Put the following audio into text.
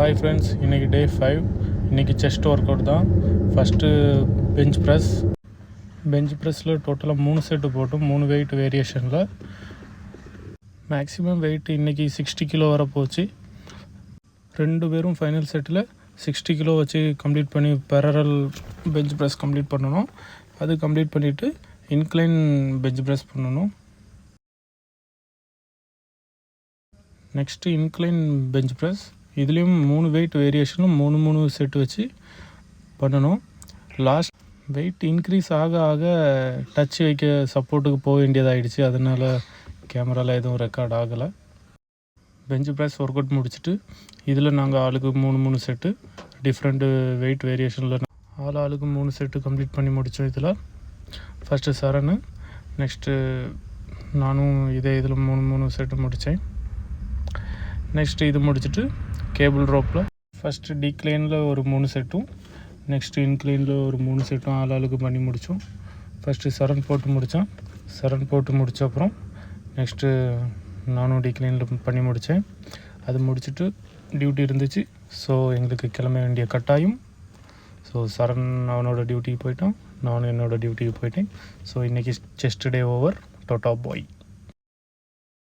Hi friends, இன்றைக்கி டே 5. இன்றைக்கி chest work out தான். ஃபஸ்ட்டு பெஞ்ச் ப்ரெஸ்ஸில் டோட்டலாக 3 செட்டு போட்டோம், 3 வெயிட் வேரியேஷனில். மேக்ஸிமம் வெயிட் இன்றைக்கி 60 கிலோ வர போச்சு. 2 பேரும் ஃபைனல் செட்டில் 60 கிலோ வச்சு கம்ப்ளீட் பண்ணி பேரல் பெஞ்ச் ப்ரெஸ் கம்ப்ளீட் பண்ணணும். அது கம்ப்ளீட் பண்ணிவிட்டு இன்க்ளைன் பெஞ்ச் ப்ரெஸ் பண்ணணும். நெக்ஸ்ட்டு இன்க்ளைன் பெஞ்ச் ப்ரெஸ், இதுலேயும் 3 வெயிட் வேரியேஷனும் 3 செட்டு வச்சு பண்ணணும். லாஸ்ட் வெயிட் இன்க்ரீஸ் ஆக ஆக டச் வைக்க சப்போர்ட்டுக்கு போக வேண்டியதாகிடுச்சு. அதனால் கேமராவில் எதுவும் ரெக்கார்ட் ஆகலை. பெஞ்ச் ப்ரெஸ் ஒர்க் அவுட் முடிச்சுட்டு இதில் நாங்கள் ஆளுக்கு 3 செட்டு டிஃப்ரெண்ட்டு வெயிட் வேரியேஷனில் ஆளுக்கு 3 செட்டு கம்ப்ளீட் பண்ணி முடித்தோம். இதில் ஃபஸ்ட்டு சரணு, நெக்ஸ்ட்டு நானும் இதில் 3 செட்டு முடித்தேன். நெக்ஸ்ட்டு இது முடிச்சுட்டு கேபிள் ரோப்பில் ஃபஸ்ட்டு டிக்ளைனில் ஒரு 3 செட்டும், நெக்ஸ்ட்டு இன்க்ளைனில் ஒரு 3 செட்டும் ஆளுக்கு பண்ணி முடித்தோம். ஃபஸ்ட்டு சரண் போட்டு முடித்த அப்புறம் நெக்ஸ்ட்டு நானும் டிக்ளைனில் பண்ணி முடித்தேன். அது முடிச்சுட்டு டியூட்டி இருந்துச்சு. ஸோ எங்களுக்கு கிளம்ப வேண்டிய கட்டாயம். ஸோ சரண் அவனோட டியூட்டிக்கு போயிட்டான், நானும் என்னோடய டியூட்டிக்கு போயிட்டேன். ஸோ இன்றைக்கி செஸ்ட் டே ஓவர். டாடா பாய்.